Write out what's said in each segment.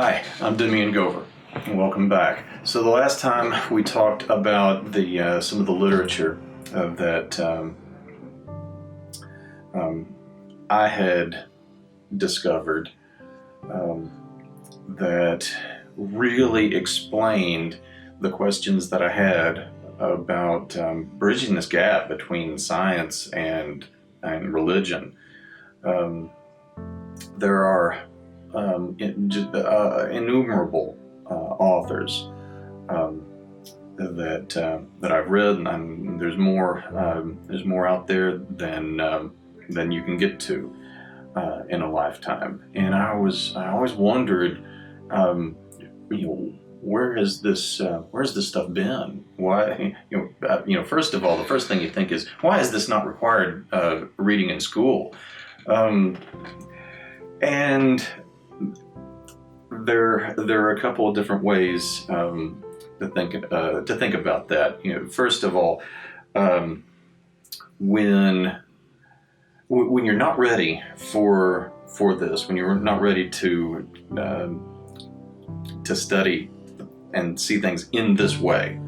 Hi, I'm Demian Gover, and welcome back. So the last time we talked about the some of the literature that I had discovered that really explained the questions that I had about bridging this gap between science and religion. There are innumerable authors that I've read, and there's more out there than you can get to in a lifetime. And I always wondered, where has this stuff been? Why, first of all, the first thing you think is, why is this not required reading in school? And there are a couple of different ways to think about that. First of all, when you're not ready for this, when you're not ready to study and see things in this way,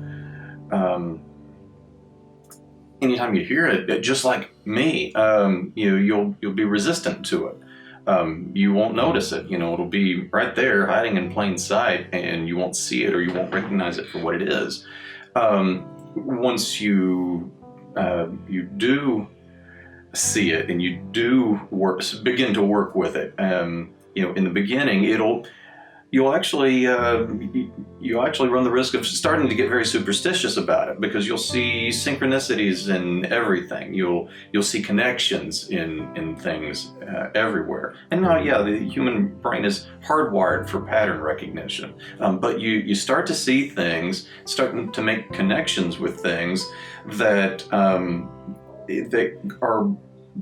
anytime you hear it, just like me, you'll be resistant to it. You won't notice it. It'll be right there, hiding in plain sight, and you won't see it, or you won't recognize it for what it is. Once you do see it, and you do begin to work with it, in the beginning, you'll actually run the risk of starting to get very superstitious about it, because you'll see synchronicities in everything. You'll see connections in things everywhere. And now, the human brain is hardwired for pattern recognition. But you start to see things, starting to make connections with things that are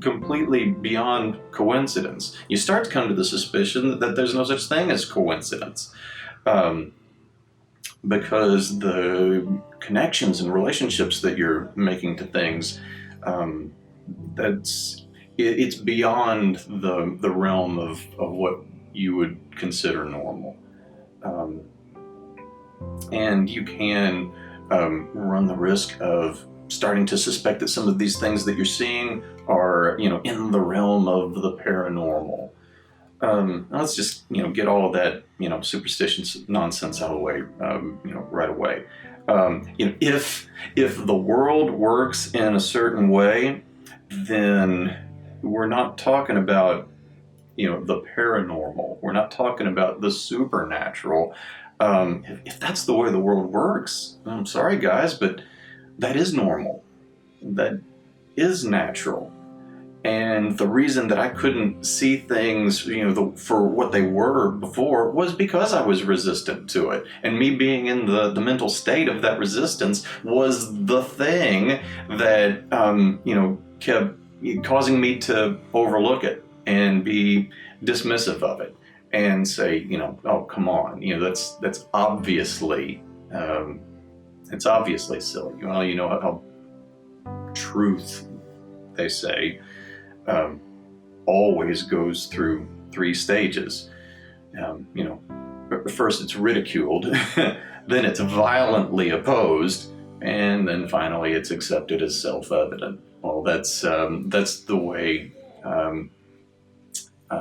completely beyond coincidence. You start to come to the suspicion that there's no such thing as coincidence, because the connections and relationships that you're making to things, it's beyond the realm of what you would consider normal, and you can run the risk of starting to suspect that some of these things that you're seeing are, in the realm of the paranormal. Let's just, get all of that, superstitious nonsense out of the way, right away. If the world works in a certain way, then we're not talking about, the paranormal. We're not talking about the supernatural. If that's the way the world works, I'm sorry, guys, but that is normal. That is natural. And the reason that I couldn't see things, for what they were before, was because I was resistant to it. And me being in the mental state of that resistance was the thing that, kept causing me to overlook it and be dismissive of it and say, oh, come on, that's obviously, it's obviously silly. You know how truth, they say, always goes through 3 stages. First it's ridiculed, then it's violently opposed, and then finally it's accepted as self-evident. Well, that's the way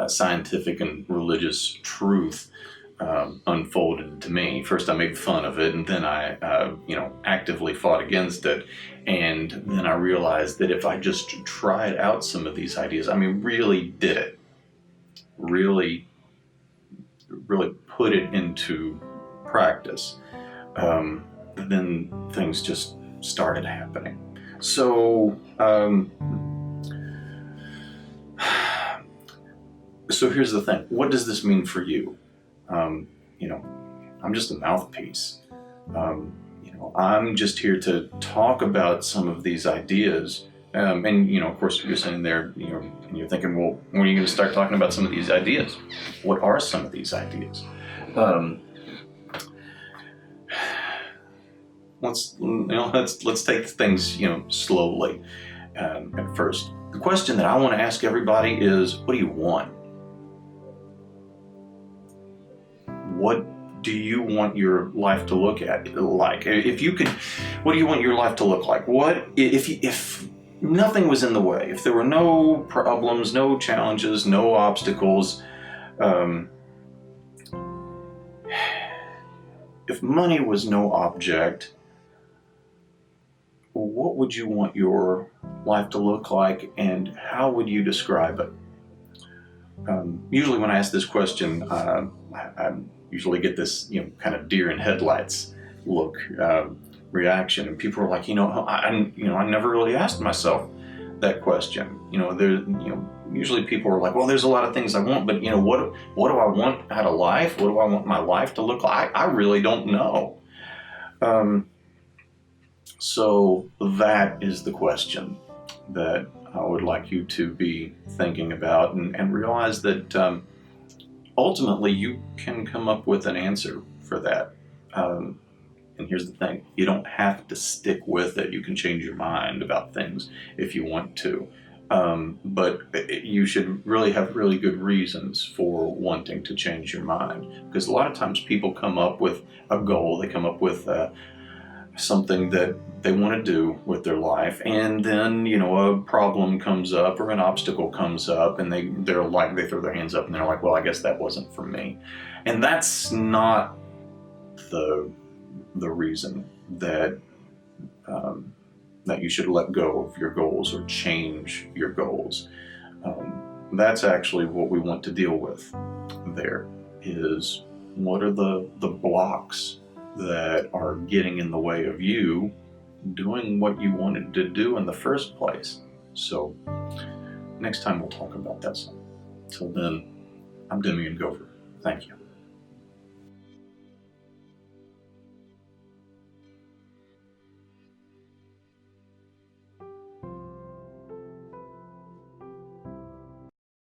scientific and religious truth unfolded to me. First I made fun of it, and then I actively fought against it, and then I realized that if I just tried out some of these ideas, really did it, really put it into practice, then things just started happening. So here's the thing. What does this mean for you? I'm just a mouthpiece. I'm just here to talk about some of these ideas. And of course, you're sitting there, and you're thinking, well, when are you going to start talking about some of these ideas? What are some of these ideas? Let's take things, slowly. At first, the question that I want to ask everybody is, what do you want? what do you want your life to look like? If you could, what do you want your life to look like? What if nothing was in the way? If there were no problems, no challenges, no obstacles, if money was no object, what would you want your life to look like, and how would you describe it? Usually when I ask this question, I usually get this, kind of deer in headlights look, reaction, and people are like, I never really asked myself that question. Usually people are like, well, there's a lot of things I want, but what do I want out of life? What do I want my life to look like? I really don't know. So that is the question that I would like you to be thinking about, and realize that ultimately you can come up with an answer for that. And here's the thing, you don't have to stick with it. You can change your mind about things if you want to. But you should really have really good reasons for wanting to change your mind. Because a lot of times people come up with a goal, they come up with something that they want to do with their life, and then a problem comes up or an obstacle comes up, and they throw their hands up and they're like, well, I guess that wasn't for me. And that's not the reason that that you should let go of your goals or change your goals. That's actually what we want to deal with. There is, what are the blocks that are getting in the way of you doing what you wanted to do in the first place? So next time we'll talk about that some. Till then, I'm Demian Gover. Thank you.